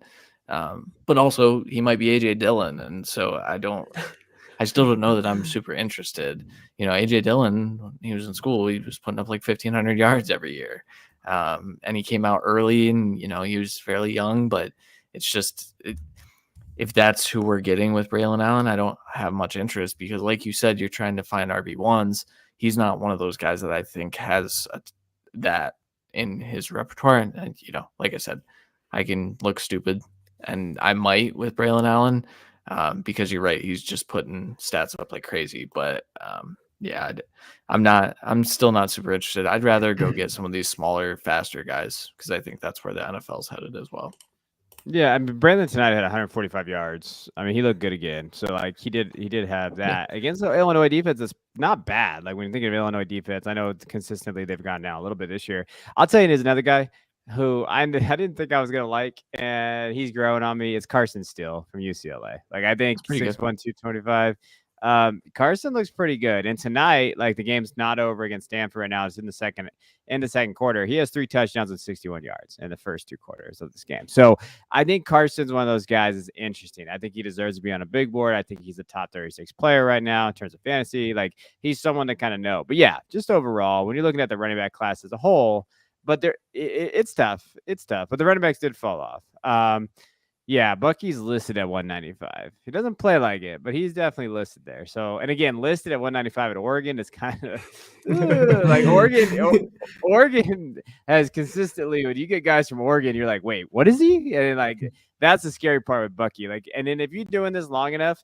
also he might be AJ Dillon, and so I still don't know that I'm super interested. AJ Dillon, when he was in school, he was putting up like 1,500 yards every year, and he came out early, and he was fairly young, but it's just if that's who we're getting with Braylon Allen, I don't have much interest because, like you said, you're trying to find RB1s. He's not one of those guys that I think has that in his repertoire. And like I said, I can look stupid, and I might with Braylon Allen because you're right. He's just putting stats up like crazy. But I'm still not super interested. I'd rather go get some of these smaller, faster guys because I think that's where the NFL's headed as well. Yeah, I mean, Brandon tonight had 145 yards. I mean, he looked good again. So like he did have that against the Illinois defense. It's not bad. Like when you think of Illinois defense, I know consistently they've gone down a little bit this year. I'll tell you, there's another guy who I didn't think I was gonna like, and he's growing on me. It's Carson Steele from UCLA. Like I think 6'1", 225. Carson looks pretty good. And tonight, like the game's not over against Stanford right now. It's in the second quarter. He has 3 touchdowns and 61 yards in the first 2 quarters of this game. So I think Carson's one of those guys that's interesting. I think he deserves to be on a big board. I think he's a top 36 player right now in terms of fantasy. Like he's someone to kind of know. But yeah, just overall, when you're looking at the running back class as a whole, but it's tough. It's tough. But the running backs did fall off. Yeah, Bucky's listed at 195. He doesn't play like it, but he's definitely listed there. So, and again, listed at 195 at Oregon is kind of like Oregon has consistently, when you get guys from Oregon, you're like, wait, what is he? And like that's the scary part with Bucky. Like, and then if you're doing this long enough,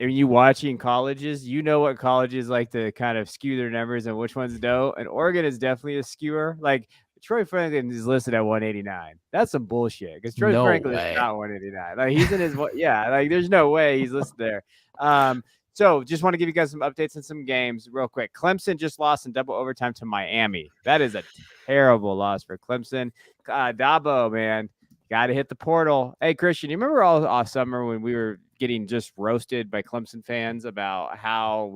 and you watching colleges, you know what colleges like to kind of skew their numbers and which ones don't. And Oregon is definitely a skewer. Like Troy Franklin is listed at 189. That's some bullshit because Troy Franklin is not 189. Like he's in his yeah. Like there's no way he's listed there. So just want to give you guys some updates on some games real quick. Clemson just lost in double overtime to Miami. That is a terrible loss for Clemson. Dabo, man, got to hit the portal. Hey, Christian, you remember all off summer when we were getting just roasted by Clemson fans about how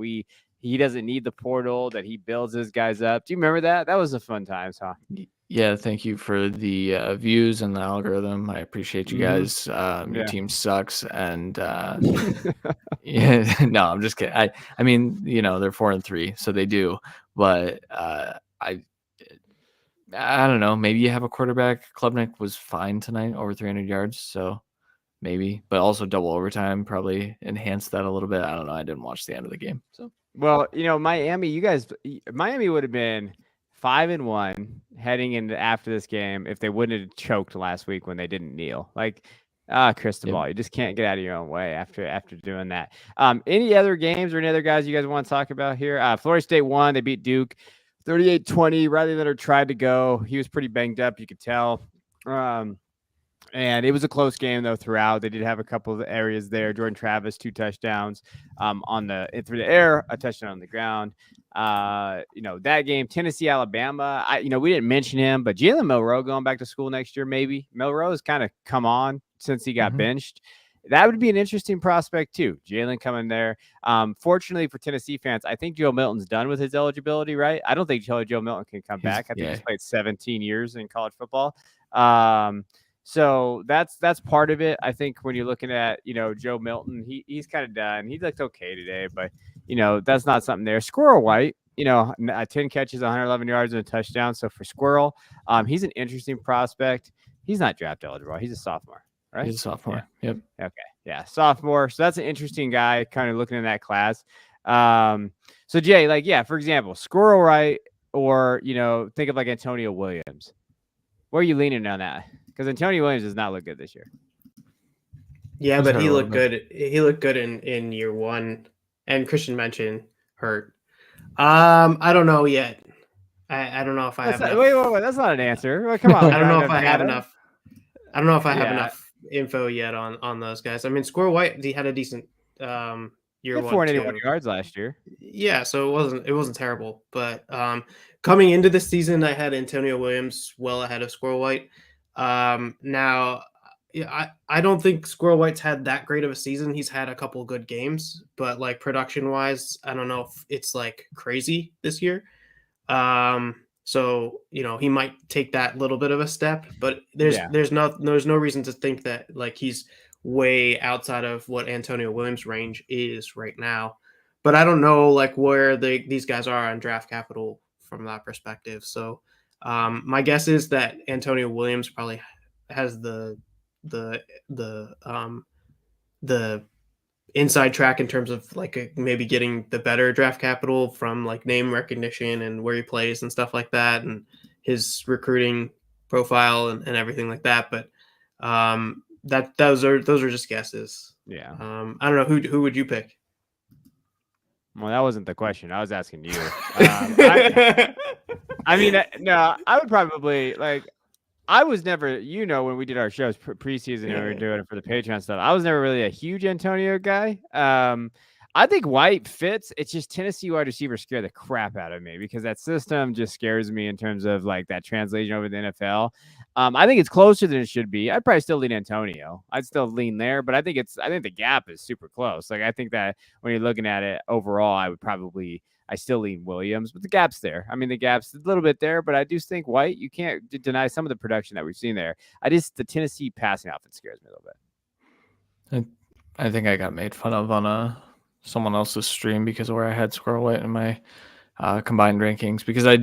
he doesn't need the portal, that he builds his guys up? Do you remember that? That was a fun times, huh? Yeah, thank you for the views and the algorithm. I appreciate you guys. Your team sucks, and yeah, no, I'm just kidding. I mean, you know, they're 4-3, so they do. But I don't know. Maybe you have a quarterback. Klubnik was fine tonight, over 300 yards, so maybe. But also double overtime probably enhanced that a little bit. I don't know. I didn't watch the end of the game, so. Well, you know, Miami would have been 5-1 heading into after this game if they wouldn't have choked last week when they didn't kneel. Like, Cristobal, you just can't get out of your own way after doing that. Any other games or any other guys you guys want to talk about here? Florida State won. They beat Duke 38-20. Riley Leonard tried to go. He was pretty banged up, you could tell. And it was a close game though throughout. They did have a couple of areas there. Jordan Travis, 2 touchdowns through the air, a touchdown on the ground. You know, that game, Tennessee, Alabama. We didn't mention him, but Jalen Milroe going back to school next year, maybe. Milroe has kind of come on since he got benched. That would be an interesting prospect too. Jalen coming there. Fortunately for Tennessee fans, I think Joe Milton's done with his eligibility, right? I don't think Joe Milton can come back. I think he's played 17 years in college football. So that's part of it. I think when you're looking at, Joe Milton, he's kind of done. He looked okay today, but, that's not something there. Squirrel White, 10 catches, 111 yards and a touchdown. So for Squirrel, he's an interesting prospect. He's not draft eligible. He's a sophomore, right? He's a sophomore. Yeah. Yep. Okay. Yeah. Sophomore. So that's an interesting guy kind of looking in that class. So Jay, for example, Squirrel White or, think of like Antonio Williams. Where are you leaning on that? Because Antonio Williams does not look good this year. Yeah, but he looked good. He looked good in year one. And Christian mentioned hurt. I don't know yet. I don't know if I have enough. Wait. That's not an answer. Well, come on. I don't know if I have enough. I don't know if I have enough info yet on those guys. I mean, Squirrel White, he had a decent year one. 481 yards last year. Yeah, so it wasn't terrible. But coming into this season, I had Antonio Williams well ahead of Squirrel White. Now, I don't think Squirrel White's had that great of a season. He's had a couple good games, but like production wise, I don't know if it's like crazy this year. So he might take that little bit of a step, but there's no reason to think that like he's way outside of what Antonio Williams' range is right now. But I don't know like where these guys are on draft capital from that perspective. So my guess is that Antonio Williams probably has the inside track in terms of like maybe getting the better draft capital from like name recognition and where he plays and stuff like that, and his recruiting profile and everything like that. But those are just guesses. Yeah. I don't know who would you pick? Well, that wasn't the question. I was asking you. No, I would probably I was never, when we did our shows preseason and we were doing it for the Patreon stuff, I was never really a huge Antonio guy. I think White fits. It's just Tennessee wide receivers scare the crap out of me because that system just scares me in terms of like that translation over the NFL. I think it's closer than it should be. I'd probably still lean Antonio. I'd still lean there, but I think the gap is super close. Like I think that when you're looking at it overall, I still lean Williams, but the gap's there. I mean, the gap's a little bit there, but I do think White, you can't deny some of the production that we've seen there. The Tennessee passing offense scares me a little bit. I think I got made fun of on someone else's stream because of where I had Squirrel White in my combined rankings, because I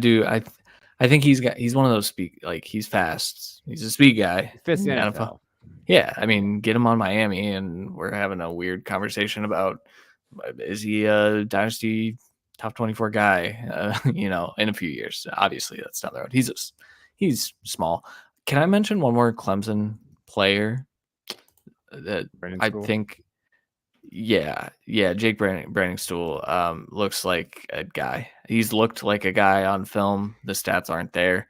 think he's one of those he's fast. He's a speed guy. He fits the NFL. Yeah, I mean, get him on Miami, and we're having a weird conversation about is he a dynasty top 24 guy? In a few years. Obviously, that's down the road. He's small. Can I mention one more Clemson player that Brandon I School. think? Yeah, Jake Brandingstool looks like a guy. He's looked like a guy on film. The stats aren't there.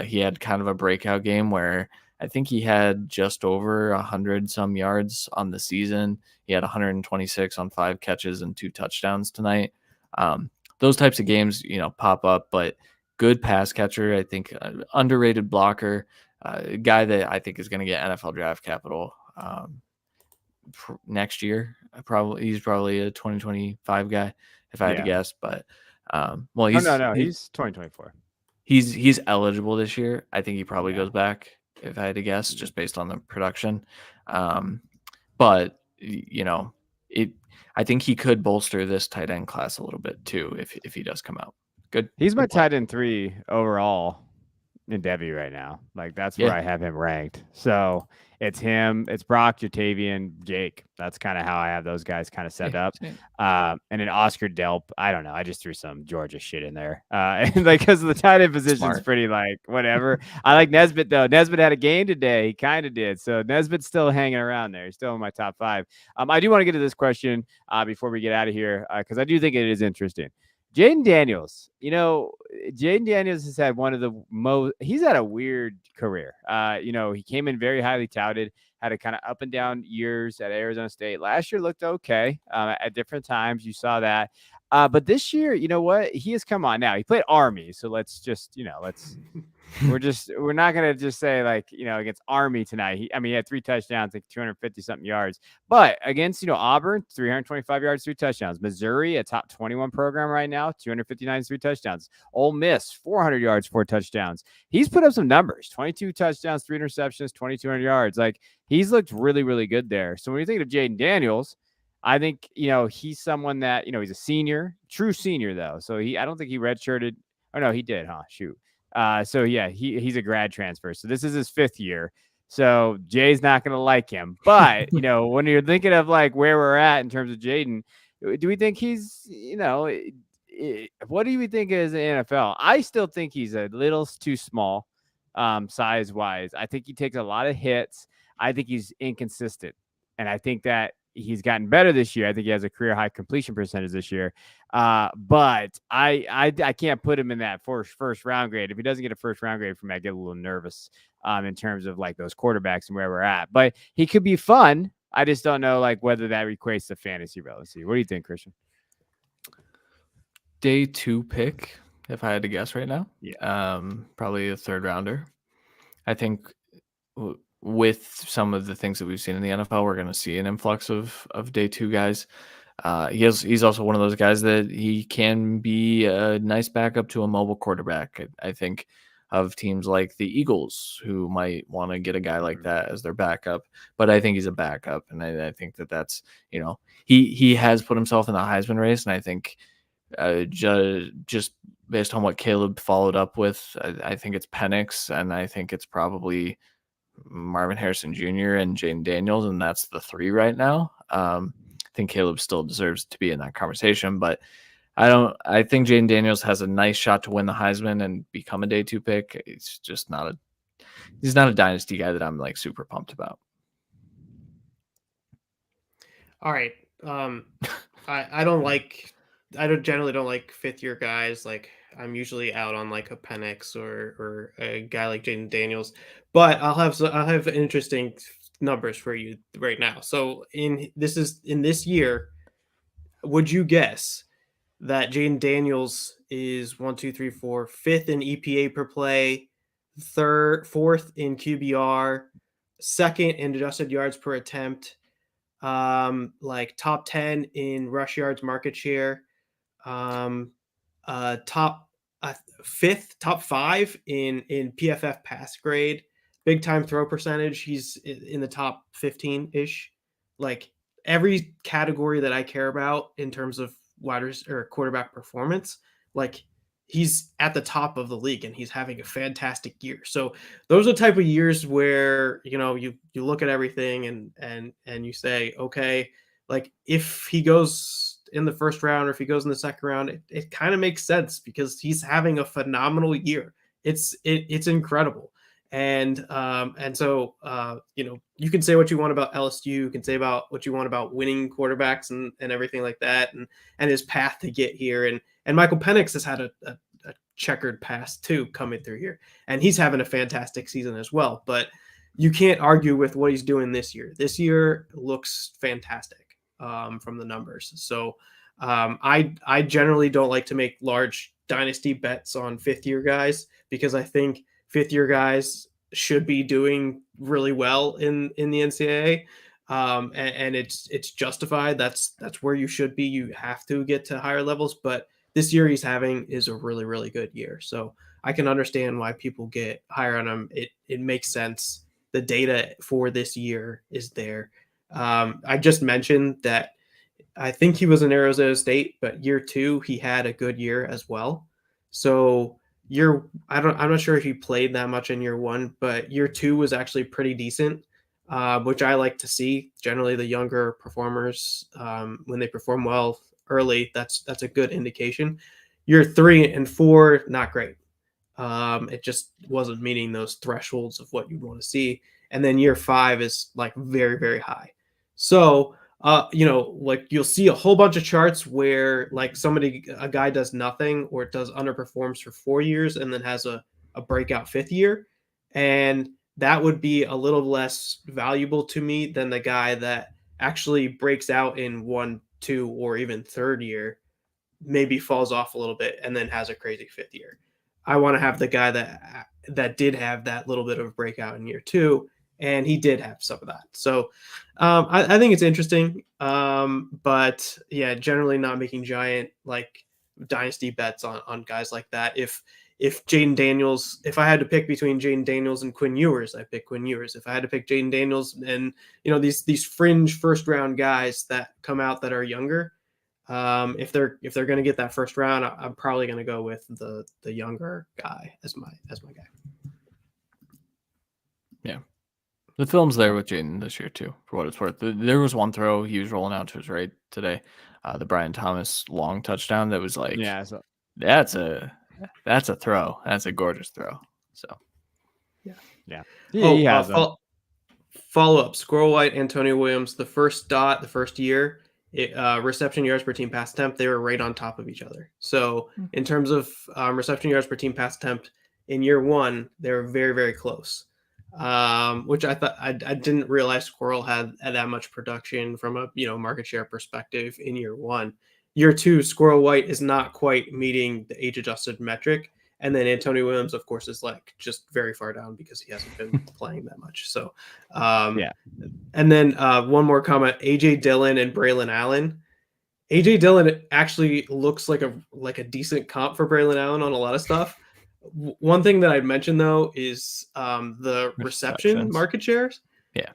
He had kind of a breakout game where I think he had just over 100 some yards on the season. He had 126 on 5 catches and 2 touchdowns tonight. Those types of games, pop up, but good pass catcher. I think underrated blocker, guy that I think is going to get NFL draft capital. Next year. He's probably a 2025 guy if I had to guess. But well, No, he's 2024. He's eligible this year. I think he probably Yeah. goes back if I had to guess, just based on the production. But I think he could bolster this tight end class a little bit too if he does come out. Good. He's my good point. tight end 3 overall in Devy right now. Like that's where Yeah. I have him ranked. So it's him, it's Brock, Jatavian, Jake. That's kind of how I have those guys kind of set up. Same. And then Oscar Delp. I don't know. I just threw some Georgia shit in there. And like because the tight end position's Smart. pretty like whatever. I like Nesbitt though. Nesbitt had a game today. He kind of did. So Nesbitt's still hanging around there. He's still in my top 5. I do want to get to this question before we get out of here because I do think it is interesting. Jaden Daniels, Jaden Daniels has had one of the most, he's had a weird career. He came in very highly touted, had a kind of up and down years at Arizona State. Last year looked okay. At different times, you saw that. But this year, you know what? He has come on now. He played Army. So let's just, we're not going to just say against Army tonight. He had 3 touchdowns, like 250 something yards, but against, Auburn, 325 yards, 3 touchdowns, Missouri, a top 21 program right now, 259, 3 touchdowns, Ole Miss, 400 yards, 4 touchdowns. He's put up some numbers, 22 touchdowns, 3 interceptions, 2,200 yards. Like he's looked really, really good there. So when you think of Jaden Daniels, I think, he's someone that, he's a senior, true senior though. So I don't think he redshirted. Oh no, he did, huh? Shoot. So yeah, he's a grad transfer. So this is his 5th year. So Jay's not going to like him. But, when you're thinking of like where we're at in terms of Jaden, do we think he's, what do we think is an NFL? I still think he's a little too small size wise. I think he takes a lot of hits. I think he's inconsistent. And I think that he's gotten better this year. I think he has a career high completion percentage this year. But I can't put him in that first round grade. If he doesn't get a first round grade from me, I get a little nervous in terms of like those quarterbacks and where we're at. But he could be fun. I just don't know like whether that equates to fantasy relevancy. What do you think, Christian? Day 2 pick, if I had to guess right now. Yeah. Probably a 3rd rounder. I think with some of the things that we've seen in the NFL, we're going to see an influx of day 2 guys. He's also one of those guys that he can be a nice backup to a mobile quarterback. I think of teams like the Eagles who might want to get a guy like that as their backup, but I think he's a backup. And I think that's, he has put himself in the Heisman race. And I think just based on what Caleb followed up with, I think it's Penix, and I think it's probably Marvin Harrison Jr. and Jaden Daniels, and that's the 3 right now. I think Caleb still deserves to be in that conversation, but I think Jaden Daniels has a nice shot to win the Heisman and become a day 2 pick. He's just not a dynasty guy that I'm like super pumped about. All right. I generally don't like 5th year guys. Like I'm usually out on like a Penix or a guy like Jaden Daniels, but I'll have interesting numbers for you right now. So in this year, would you guess that Jaden Daniels is 1, 2, 3, 4, 5th in EPA per play, 4th in QBR, 2nd in adjusted yards per attempt, like top 10 in rush yards market share, top 5th, top 5 in PFF pass grade, big time throw percentage. He's in the top 15-ish. Like every category that I care about in terms of wide or quarterback performance, like he's at the top of the league and he's having a fantastic year. So those are the type of years where, you look at everything and you say, okay, like if he goes in the first round or if he goes in the second round, it kind of makes sense because he's having a phenomenal year. It's incredible. And so you can say what you want about LSU, you can say about what you want about winning quarterbacks and everything like that, and his path to get here. And Michael Penix has had a checkered past too coming through here, and he's having a fantastic season as well. But you can't argue with what he's doing this year. This year looks fantastic from the numbers. So I generally don't like to make large dynasty bets on fifth-year guys because I think fifth-year guys should be doing really well in the NCAA, and it's justified. That's where you should be. You have to get to higher levels, but this year he's having is a really, really good year. So I can understand why people get higher on him. It makes sense. The data for this year is there. I just mentioned that I think he was in Arizona State, but year 2 he had a good year as well. So I'm not sure if he played that much in year 1, but year 2 was actually pretty decent, which I like to see. Generally, the younger performers, when they perform well early, that's a good indication. Year 3 and 4, not great. It just wasn't meeting those thresholds of what you want to see. And then year 5 is like very, very high. So, like you'll see a whole bunch of charts where like a guy does nothing or does underperforms for 4 years and then has a breakout 5th year. And that would be a little less valuable to me than the guy that actually breaks out in 1, 2, or even 3rd year, maybe falls off a little bit and then has a crazy 5th year. I want to have the guy that did have that little bit of breakout in year 2, and he did have some of that. So I think it's interesting, but yeah, generally not making giant like dynasty bets on guys like that. If Jaden Daniels, if I had to pick between Jaden Daniels and Quinn Ewers, I pick Quinn Ewers. If I had to pick Jaden Daniels and these fringe first round guys that come out that are younger, if they're going to get that first round, I'm probably going to go with the younger guy as my guy. Yeah. The film's there with Jaden this year too, for what it's worth. There was one throw he was rolling out to his right today, the Brian Thomas long touchdown that was like, So that's a throw. That's a gorgeous throw. So yeah. He has them. Follow up: Squirrel White, Antonio Williams. The first year, reception yards per team pass attempt, they were right on top of each other. So in terms of reception yards per team pass attempt in year 1, they were very, very close. Which I thought I didn't realize Squirrel had that much production from a market share perspective in year 1. Year 2, Squirrel White is not quite meeting the age adjusted metric, and then Antonio Williams, of course, is like just very far down because he hasn't been playing that much. So yeah. And then one more comment: AJ Dillon and Braylon Allen. AJ Dillon actually looks like a decent comp for Braylon Allen on a lot of stuff. One thing that I'd mention though is the reception market shares. Yeah.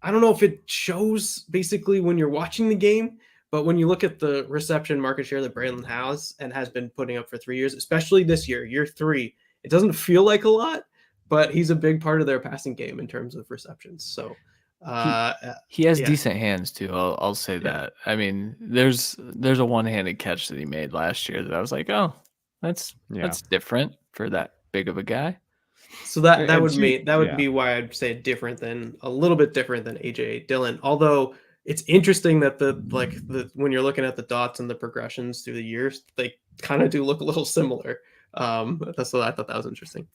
I don't know if it shows basically when you're watching the game, but when you look at the reception market share that Braylon has and has been putting up for 3 years, especially this year 3, it doesn't feel like a lot, but he's a big part of their passing game in terms of receptions. So he has decent hands too. I'll say that. I mean, there's a one-handed catch that he made last year that I was like, oh, that's different for that big of a guy. So that would be why I'd say a little bit different than AJ Dillon. Although it's interesting that when you're looking at the dots and the progressions through the years, they kind of do look a little similar. That's what I thought that was interesting.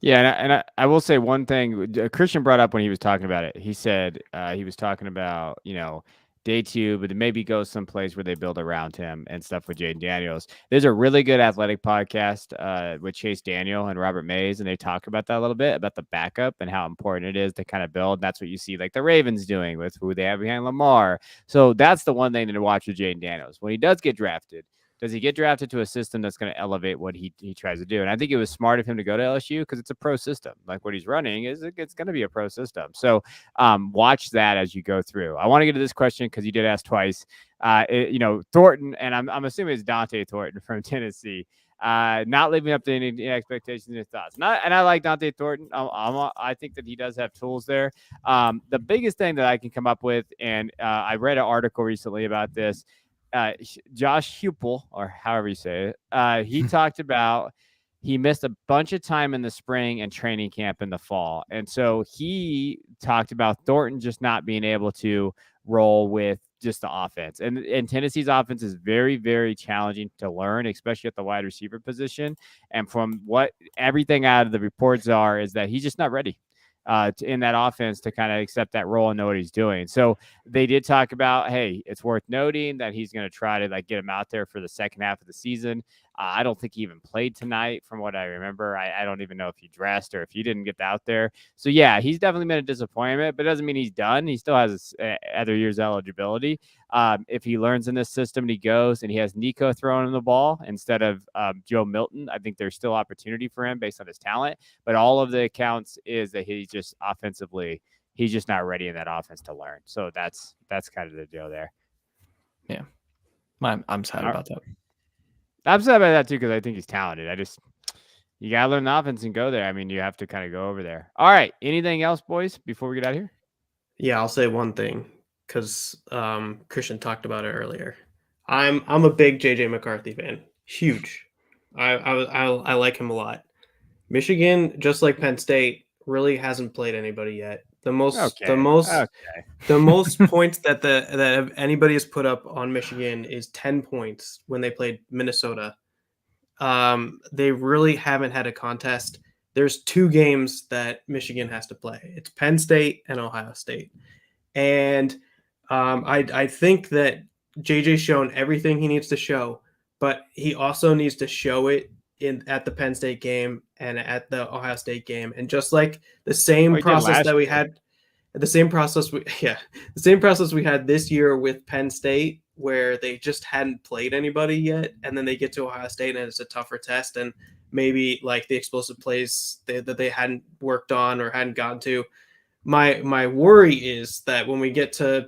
Yeah, and I will say one thing Christian brought up when he was talking about it. He said he was talking about day 2, but maybe go someplace where they build around him and stuff with Jaden Daniels. There's a really good athletic podcast with Chase Daniel and Robert Mays, and they talk about that a little bit, about the backup and how important it is to kind of build. And that's what you see like the Ravens doing with who they have behind Lamar. So that's the one thing to watch with Jaden Daniels. When he does get drafted, does he get drafted to a system that's going to elevate what he tries to do? And I think it was smart of him to go to LSU because it's a pro system. Like what he's running it's going to be a pro system. So watch that as you go through. I want to get to this question because you did ask twice. Thornton, and I'm assuming it's Dante Thornton from Tennessee. Not living up to any expectations and thoughts. And I like Dante Thornton. I think that he does have tools there. The biggest thing that I can come up with, and I read an article recently about this. Josh Hupel, or however you say it, he talked about he missed a bunch of time in the spring and training camp in the fall. And so he talked about Thornton just not being able to roll with just the offense. And Tennessee's offense is very, very challenging to learn, especially at the wide receiver position. And from what everything out of the reports are is that he's just not ready in that offense to kind of accept that role and know what he's doing. So they did talk about, hey, it's worth noting that he's going to try to get him out there for the second half of the season. I don't think he even played tonight from what I remember. I don't even know if he dressed or if he didn't get out there. So, yeah, he's definitely been a disappointment, but it doesn't mean he's done. He still has other years eligibility. If he learns in this system and he goes and he has Nico throwing him the ball instead of Joe Milton, I think there's still opportunity for him based on his talent. But all of the accounts is that he's just offensively, he's just not ready in that offense to learn. So that's kind of the deal there. Yeah. I'm sad about that. I'm sad about that too because I think he's talented. You gotta learn the offense and go there. I mean, you have to kind of go over there. All right. Anything else, boys, before we get out of here? Yeah, I'll say one thing because Christian talked about it earlier. I'm a big JJ McCarthy fan. Huge. I like him a lot. Michigan, just like Penn State, really hasn't played anybody yet. The most points that anybody has put up on Michigan is 10 points when they played Minnesota. They really haven't had a contest. There's 2 games that Michigan has to play. It's Penn State and Ohio State. And I think that JJ's shown everything he needs to show, but he also needs to show it at the Penn State game and at the Ohio State game. And just like the same process that we had, the same process we had this year with Penn State, where they just hadn't played anybody yet, and then they get to Ohio State and it's a tougher test, and maybe like the explosive plays that they hadn't worked on or hadn't gotten to. My worry is that when we get to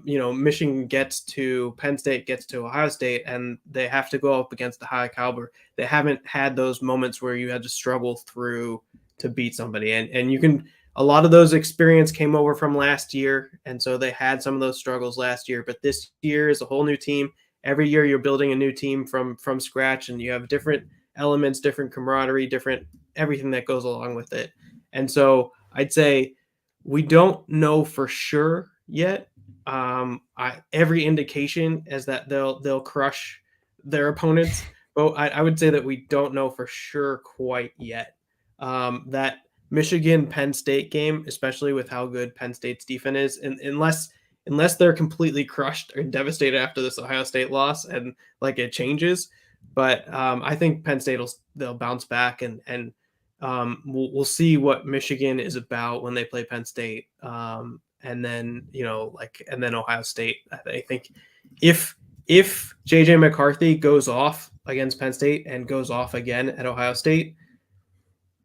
Michigan gets to Penn State, gets to Ohio State, and they have to go up against the high caliber. They haven't had those moments where you had to struggle through to beat somebody. And you can, a lot of those experience came over from last year. And so they had some of those struggles last year, but this year is a whole new team. Every year you're building a new team from scratch, and you have different elements, different camaraderie, different everything that goes along with it. And so I'd say we don't know for sure yet. Every indication is that they'll crush their opponents, but I would say that we don't know for sure quite yet. That Michigan Penn State game, especially with how good Penn State's defense is, and unless they're completely crushed or devastated after this Ohio State loss and like it changes, but I think Penn State they'll bounce back and we'll see what Michigan is about when they play Penn State. And then, and then Ohio State. I think if JJ McCarthy goes off against Penn State and goes off again at Ohio State,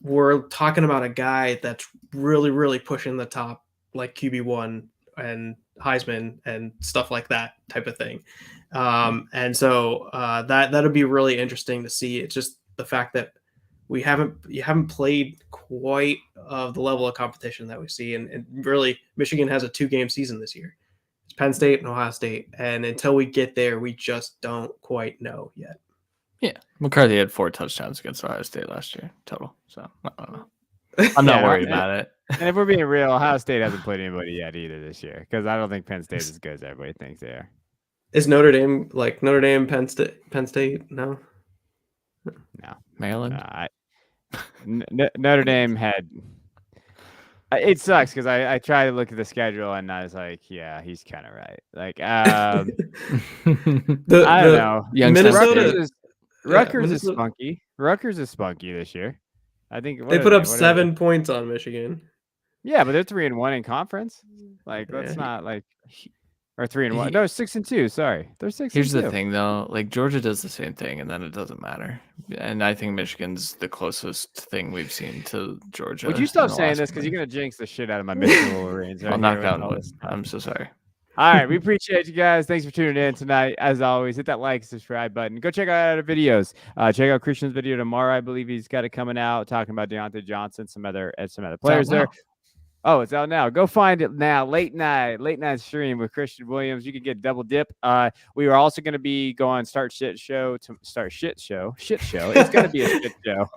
we're talking about a guy that's really, really pushing the top, like QB1 and Heisman and stuff like that type of thing. And so that'll be really interesting to see. It's just the fact that you haven't played quite the level of competition that we see. And really, Michigan has a 2-game season this year. It's Penn State and Ohio State. And until we get there, we just don't quite know yet. Yeah. McCarthy had 4 touchdowns against Ohio State last year total. So I don't know. I'm not worried about it. And if we're being real, Ohio State hasn't played anybody yet either this year, because I don't think Penn State is as good as everybody thinks they are. Is Notre Dame Penn State? No. No. Maryland? Notre Dame had. It sucks because I try to look at the schedule and I was like, yeah, he's kind of right. Like, I don't know. Rutgers is spunky. Rutgers is spunky this year. I think they put up 7 points on Michigan. Yeah, but they're 3-1 in conference. Like, let's not like Or 3-1. No, 6-2. Sorry, they're 6-2. Here's the thing, though. Like Georgia does the same thing, and then it doesn't matter. And I think Michigan's the closest thing we've seen to Georgia. Would you stop saying this because you're gonna jinx the shit out of my Michigan Wolverines? I'll knock out wood. I'm so sorry. All right, we appreciate you guys. Thanks for tuning in tonight. As always, hit that like, subscribe button. Go check out our videos. Check out Christian's video tomorrow. I believe he's got it coming out, talking about Deontay Johnson, some other players there. Oh, it's out now. Go find it now. Late night stream with Christian Williams. You can get double dip. We are also going to be going shit show. It's going to be a shit show.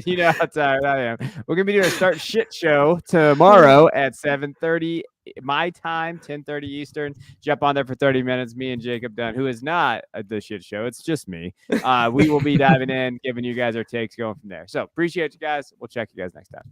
You know how tired I am. We're going to be doing a start shit show tomorrow at 7:30 my time, 10:30 Eastern. Jump on there for 30 minutes. Me and Jacob Dunn, who is not the shit show. It's just me. We will be diving in, giving you guys our takes, going from there. So appreciate you guys. We'll check you guys next time.